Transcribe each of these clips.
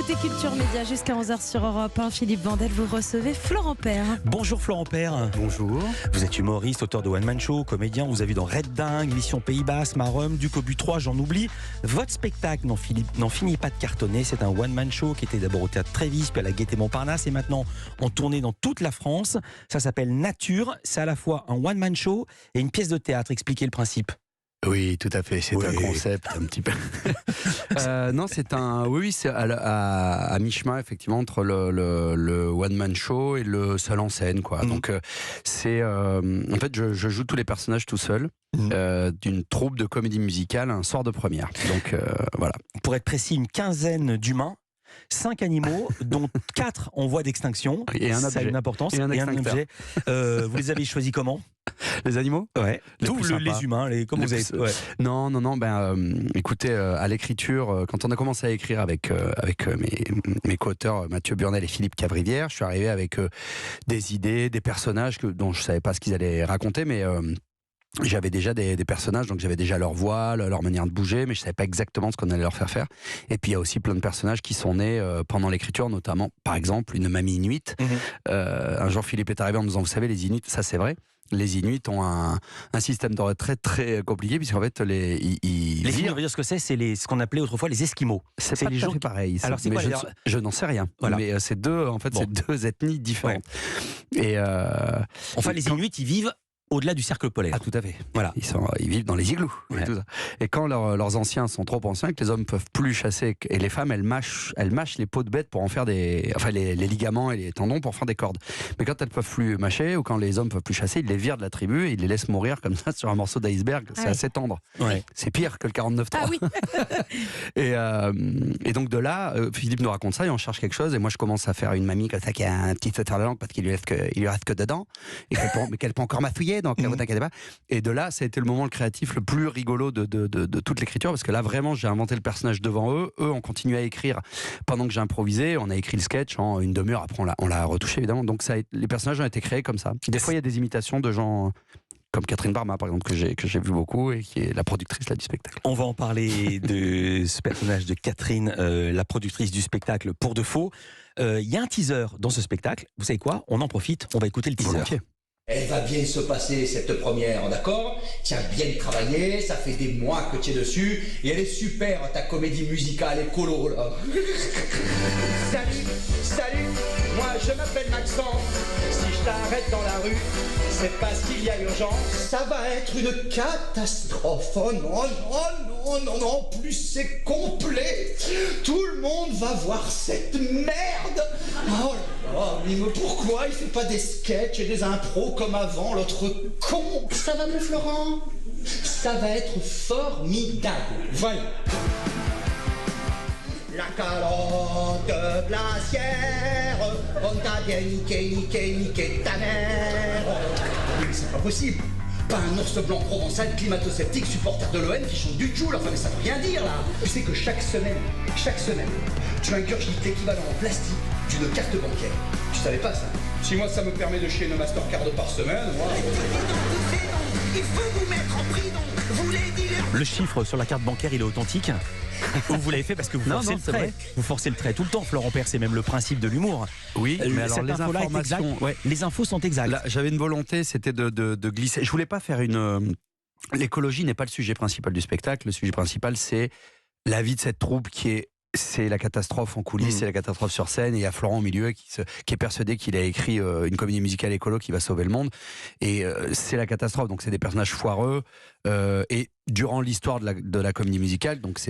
écoutez Culture Média jusqu'à 11h sur Europe 1. Philippe Vandel, vous recevez Florent Père. Bonjour Florent Père. Bonjour. Vous êtes humoriste, auteur de One Man Show, comédien. Vous avez vu dans Red Dingue, Mission Pays Basque, Marum, Duc au but 3, j'en oublie. Votre spectacle n'en finit pas de cartonner. C'est un One Man Show qui était d'abord au Théâtre Trévis, puis à la Gaîté Montparnasse et maintenant en tournée dans toute la France. Ça s'appelle Nature. C'est à la fois un One Man Show et une pièce de théâtre. Expliquez le principe. Oui, tout à fait. C'est un concept un petit peu. Non, c'est un. Oui, c'est à mi-chemin effectivement entre le one man show et le seul en scène, quoi. Donc c'est en fait je joue tous les personnages tout seul d'une troupe de comédie musicale un soir de première. Donc voilà. Pour être précis, une quinzaine d'humains. 5 animaux, dont 4 en voie d'extinction. Et un objet. Ça a une importance. Et un objet. Vous les avez choisis comment ? Les animaux ? Ouais. Les humains, comment vous avez... Ouais. Non. Écoutez, à l'écriture, quand on a commencé à écrire avec mes co-auteurs Mathieu Burnel et Philippe Cavrivière, je suis arrivé avec des idées, des personnages dont je savais pas ce qu'ils allaient raconter, mais j'avais déjà des personnages, donc j'avais déjà leur voix, leur manière de bouger, mais je savais pas exactement ce qu'on allait leur faire faire. Et puis il y a aussi plein de personnages qui sont nés pendant l'écriture, notamment, par exemple, une mamie inuite. Un jour, Philippe est arrivé en me disant, vous savez, les Inuits, ça c'est vrai. Les Inuits ont un système de retraite très compliqué, puisqu'en fait, les Inuits, on va dire ce que c'est ce qu'on appelait autrefois les Esquimaux. C'est pas les gens pareil. Alors c'est quoi, je n'en sais rien. Voilà. Mais c'est deux ethnies différentes. Ouais. Et enfin, les Inuits, ils vivent au-delà du cercle polaire. Ah, tout à fait. Voilà. Ils vivent dans les igloos. Ouais. Et, tout ça. Et quand leurs anciens sont trop anciens, que les hommes peuvent plus chasser, et les femmes, elles mâchent les peaux de bêtes pour en faire les ligaments et les tendons pour faire des cordes. Mais quand elles peuvent plus mâcher, ou quand les hommes peuvent plus chasser, ils les virent de la tribu et ils les laissent mourir comme ça sur un morceau d'iceberg. C'est assez tendre. Ouais. C'est pire que le 49.3. Ah oui. et donc de là, Philippe nous raconte ça et on cherche quelque chose. Et moi, je commence à faire une mamie comme ça qui a un petit sauteur de langue parce qu'il lui reste que dedans. Et qu'elle peut encore mafouiller, donc ne vous inquiétez pas. Et de là, ça a été le moment créatif le plus rigolo de toute l'écriture, parce que là, vraiment, j'ai inventé le personnage devant eux. Eux ont continué à écrire pendant que j'ai improvisé. On a écrit le sketch en une demi-heure. Après, on l'a retouché, évidemment. Donc, les personnages ont été créés comme ça. Des fois, il y a des imitations de gens comme Catherine Barma, par exemple, que j'ai vu beaucoup et qui est la productrice là, du spectacle. On va en parler de ce personnage de Catherine, la productrice du spectacle Pour de Faux. Il y a un teaser dans ce spectacle. Vous savez quoi ? On en profite. On va écouter le teaser. Volontiers. Elle va bien se passer cette première, d'accord ? Tu as bien travaillé, ça fait des mois que tu es dessus, et elle est super ta comédie musicale écolo là. Salut, moi je m'appelle Maxence, si je t'arrête dans la rue, c'est parce qu'il y a urgence. Ça va être une catastrophe, oh non, plus c'est complet, tout le monde va voir cette merde. Oh là là, mais pourquoi il fait pas des sketchs et des impros comme avant, l'autre con? Ça va, mon Florent? Ça va être formidable. Voilà. La calotte glaciaire, on t'a bien niqué ta mère. Oui, mais c'est pas possible. Pas un ours blanc provençal, climato-sceptique, supporter de l'OM qui chante du Joule. Enfin, mais ça veut rien dire, là. Tu sais que chaque semaine, tu ingurgites l'équivalent en plastique d'une carte bancaire. Tu savais pas ça? Si moi, ça me permet de chier une Mastercard par semaine, moi... Il faut vous mettre en prison. Vous les dealers. Le chiffre sur la carte bancaire, il est authentique. Ou vous l'avez fait parce que vous forcez le trait. Vrai. Vous forcez le trait tout le temps, Florent Père. C'est même le principe de l'humour. Oui, mais alors les informations... Les infos sont exactes. Là, j'avais une volonté, c'était de glisser. Je voulais pas faire une... L'écologie n'est pas le sujet principal du spectacle. Le sujet principal, c'est la vie de cette troupe c'est la catastrophe en coulisses, c'est la catastrophe sur scène, et il y a Florent au milieu qui est persuadé qu'il a écrit une comédie musicale écolo qui va sauver le monde, et c'est la catastrophe, donc c'est des personnages foireux, et durant l'histoire de la comédie musicale, donc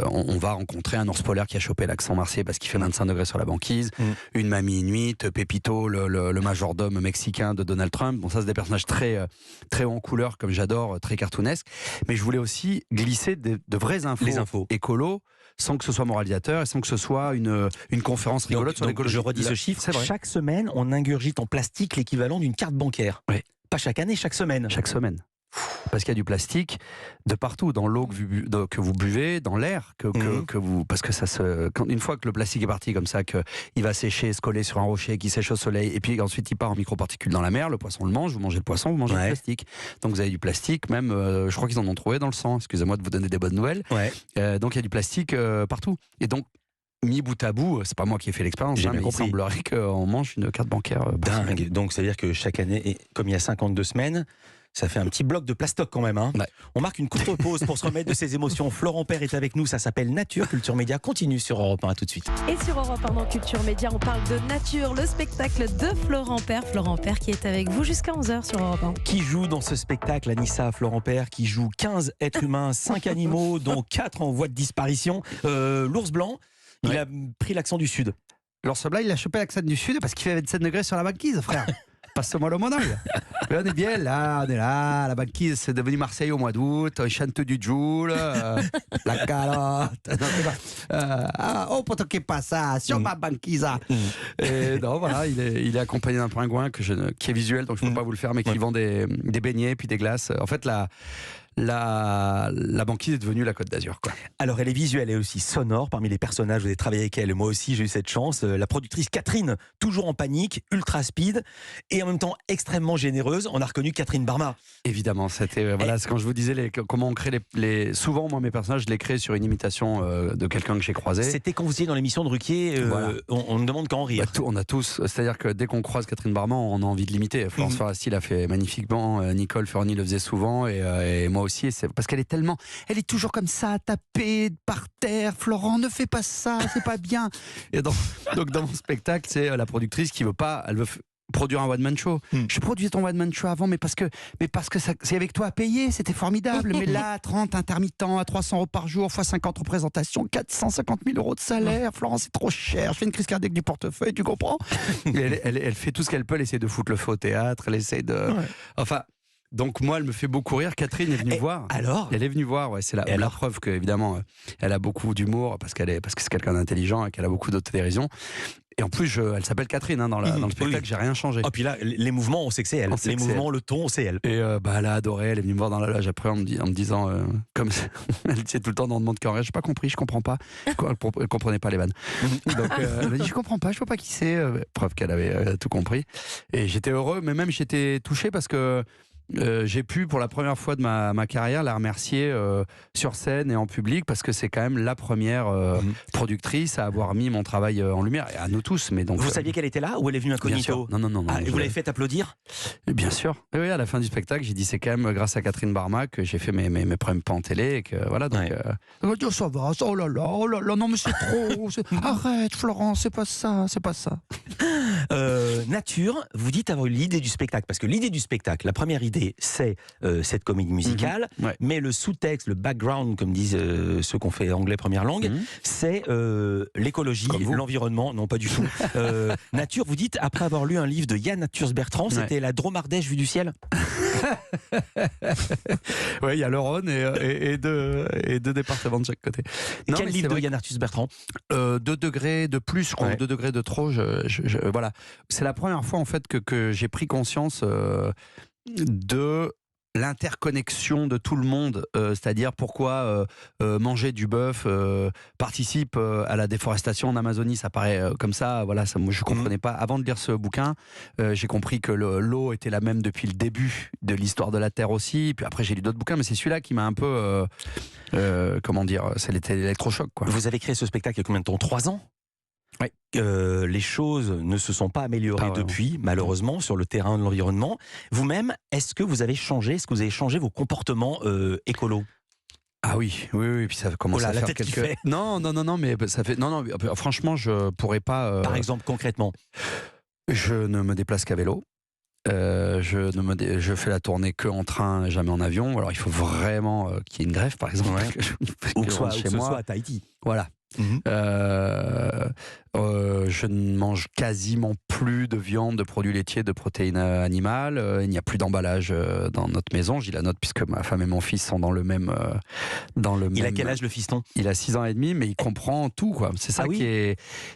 on va rencontrer un ours polaire qui a chopé l'accent marseillais parce qu'il fait 25 degrés sur la banquise, une mamie inuite, Pépito, le majordome mexicain de Donald Trump. Bon, ça c'est des personnages très hauts en couleur, comme j'adore, très cartoonesques, mais je voulais aussi glisser de vraies infos écolo, sans que ce soit moralisateur et sans que ce soit une conférence rigolote sur l'écologie. Je redis ce chiffre, chaque semaine, on ingurgite en plastique l'équivalent d'une carte bancaire. Oui. Pas chaque année, chaque semaine. Chaque semaine. Parce qu'il y a du plastique de partout, dans l'eau que vous buvez, dans l'air que vous, parce que une fois que le plastique est parti comme ça, que il va sécher, se coller sur un rocher, qui sèche au soleil, et puis ensuite il part en microparticules dans la mer, le poisson le mange, vous mangez le poisson, vous mangez le plastique. Donc vous avez du plastique, même, je crois qu'ils en ont trouvé dans le sang. Excusez-moi de vous donner des bonnes nouvelles. Ouais. Donc il y a du plastique partout. Et donc mis bout à bout, c'est pas moi qui ai fait l'expérience, J'ai hein, bien mais compris. il semblerait qu'on mange une carte bancaire. par semaine. Dingue. Donc, c'est-à-dire que chaque année, et comme il y a 52 semaines, ça fait un petit bloc de plastoc quand même. Hein. Ouais. On marque une courte pause pour se remettre de ses émotions. Florent Père est avec nous, ça s'appelle Nature. Culture Média continue sur Europe 1. À tout de suite. Et sur Europe 1 dans Culture Média, on parle de nature, le spectacle de Florent Père. Florent Père qui est avec vous jusqu'à 11h sur Europe 1. Qui joue dans ce spectacle, Anissa Florent Père, qui joue 15 êtres humains, 5 animaux, dont 4 en voie de disparition. L'ours blanc, il a pris l'accent du Sud. L'ours blanc, il a chopé l'accent du Sud parce qu'il fait 27 degrés sur la banquise, frère. Passe-moi le monocle. Mais on est bien là, on est là. La banquise, c'est devenu Marseille au mois d'août. On chante du Joule, la calotte. Oh, pour toquer pas ça, sur ma banquise. Et non, voilà, il est accompagné d'un pingouin qui est visuel, donc je ne peux pas vous le faire, mais qui vend des beignets puis des glaces. En fait, la banquise est devenue la Côte d'Azur, quoi. Alors, elle est visuelle et aussi sonore. Parmi les personnages, vous avez travaillé avec elle. Moi aussi, j'ai eu cette chance. La productrice Catherine, toujours en panique, ultra speed et en même temps extrêmement généreuse. On a reconnu Catherine Barma. Évidemment, c'était voilà, c'est quand je vous disais comment on crée souvent moi mes personnages, je les crée sur une imitation de quelqu'un que j'ai croisé. C'était quand vous étiez dans l'émission de Ruquier. Voilà. On me demande quand rire. On a tous, c'est-à-dire que dès qu'on croise Catherine Barma, on a envie de l'imiter. Florence Foresti l'a fait magnifiquement, Nicole Ferroni le faisait souvent et moi aussi. C'est parce qu'elle est toujours comme ça, tapée par terre. Florent, ne fais pas ça, c'est pas bien. Et donc dans mon spectacle, c'est la productrice qui elle veut produire un one-man show. Je produisais ton one-man show avant, mais parce que c'est avec toi à payer, c'était formidable. Mais là, 30 intermittents à 300 euros par jour, fois 50 représentations, 450 000 euros de salaire. Florent, c'est trop cher. Je fais une crise cardiaque du portefeuille, tu comprends? Elle fait tout ce qu'elle peut, elle essaie de foutre le feu au théâtre, elle essaie de... Ouais. Enfin... Donc moi, elle me fait beaucoup rire. Catherine est venue voir. Alors, elle est venue voir. Ouais, c'est la preuve que évidemment, elle a beaucoup d'humour parce que c'est quelqu'un d'intelligent et qu'elle a beaucoup d'autodérision. Et en plus, elle s'appelle Catherine dans le spectacle. J'ai rien changé. Oh, puis là, les mouvements, on sait que c'est elle. Les mouvements, le ton, c'est elle. Et elle a adoré. Elle est venue me voir dans la loge après en me disant, comme elle disait tout le temps dans le monde qu'en rêve, j'ai pas compris, je comprends pas. Elle comprenait pas les vannes. Donc elle m'a dit, je comprends pas, je vois pas qui c'est. Preuve qu'elle avait tout compris. Et j'étais heureux, mais même j'étais touché parce que j'ai pu pour la première fois de ma carrière la remercier sur scène et en public parce que c'est quand même la première productrice à avoir mis mon travail en lumière et à nous tous. Mais donc, vous saviez qu'elle était là ou elle est venue incognito? Non. Ah, et vous l'avez fait applaudir? Bien sûr. Et oui, à la fin du spectacle, j'ai dit c'est quand même grâce à Catherine Barma que j'ai fait mes premiers pas en télé et que voilà. Donc, oh, ça va, oh là là, non mais c'est trop. Arrête, Florent, c'est pas ça. Nature, vous dites avoir eu l'idée du spectacle parce que l'idée du spectacle, la première idée, c'est cette comédie musicale, mais le sous-texte, le background, comme disent ceux qu'on fait anglais première langue, c'est l'écologie, l'environnement. Non, pas du tout. Nature, vous dites, après avoir lu un livre de Yann Arthus-Bertrand, c'était la Dromardèche vue du ciel. Oui, il y a le Rhône et deux départements de chaque côté. Quel livre de Yann Arthus-Bertrand? 2 degrés de plus, je crois, 2 degrés de trop. Voilà. C'est la première fois en fait que j'ai pris conscience de l'interconnexion de tout le monde, c'est-à-dire pourquoi manger du bœuf participe à la déforestation en Amazonie, ça paraît comme ça, voilà, ça, moi je comprenais pas. Avant de lire ce bouquin, j'ai compris que l'eau était la même depuis le début de l'histoire de la Terre aussi, puis après j'ai lu d'autres bouquins, mais c'est celui-là qui m'a un peu, comment dire, c'était l'électrochoc, quoi. Vous avez créé ce spectacle il y a combien de temps? 3 ans? Oui. Les choses ne se sont pas améliorées depuis, malheureusement, sur le terrain de l'environnement. Vous-même, est-ce que vous avez changé? Est-ce que vous avez changé vos comportements écolos? Ah oui, puis ça commence à faire quelques... Non, mais ça fait... Non, franchement, je pourrais pas... Par exemple, concrètement? Je ne me déplace qu'à vélo. Je fais la tournée que en train, jamais en avion. Alors il faut vraiment qu'il y ait une grève, par exemple. Ou que ce soit à Tahiti. Voilà. Je ne mange quasiment plus de viande, de produits laitiers, de protéines animales. Il n'y a plus d'emballage dans notre maison. J'ai la note puisque ma femme et mon fils sont dans le même. Il a quel âge le fiston? Il a 6 ans et demi, mais il comprend tout, quoi. C'est ça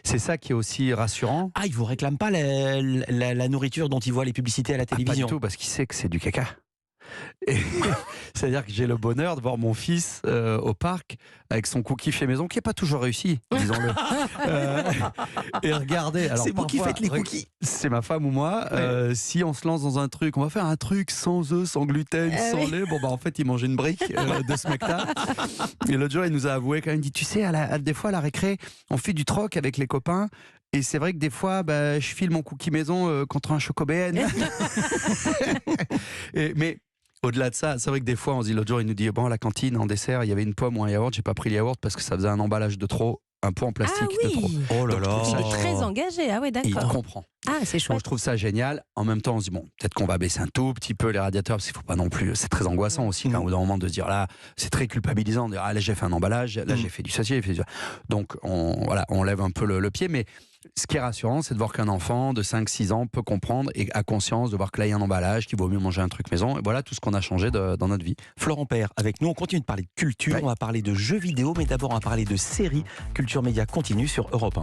c'est ça qui est aussi rassurant. Ah, il vous réclame pas la nourriture dont il voit les publicités à la télévision? Pas du tout, parce qu'il sait que c'est du caca. Et c'est-à-dire que j'ai le bonheur de voir mon fils au parc avec son cookie fait maison, qui n'est pas toujours réussi, disons-le. Et regardez. Alors, c'est vous qui faites les cookies. C'est ma femme ou moi. Si on se lance dans un truc, on va faire un truc sans œufs, sans gluten, sans lait. Bon, bah en fait, il mange une brique de ce mec-là. Et l'autre jour, il nous a avoué quand même, il dit, tu sais, des fois à la récré, on fait du troc avec les copains. Et c'est vrai que des fois, je file mon cookie maison contre un Chocobéen. Mais au-delà de ça, c'est vrai que des fois, on se dit, l'autre jour, il nous dit, bon, à la cantine, en dessert, il y avait une pomme ou un yaourt. J'ai pas pris le yaourt parce que ça faisait un emballage de trop, un pot en plastique de trop. Oh là là. Il est très engagé. Ah ouais, Et il d'accord. comprend. Ah, c'est Donc, chouette. je trouve ça génial. En même temps, on se dit, bon, peut-être qu'on va baisser un tout petit peu les radiateurs, parce qu'il faut pas non plus. C'est très angoissant aussi, quand, au bout d'un moment, de se dire, là, c'est très culpabilisant, de dire, ah, là, j'ai fait un emballage, là, j'ai fait du sachet. Donc, on lève un peu le pied, mais ce qui est rassurant, c'est de voir qu'un enfant de 5-6 ans peut comprendre et a conscience de voir que là, il y a un emballage, qu'il vaut mieux manger un truc maison. Et voilà tout ce qu'on a changé dans notre vie. Florent Père, avec nous, on continue de parler de culture, on va parler de jeux vidéo, mais d'abord on va parler de séries. Culture Média continue sur Europe 1.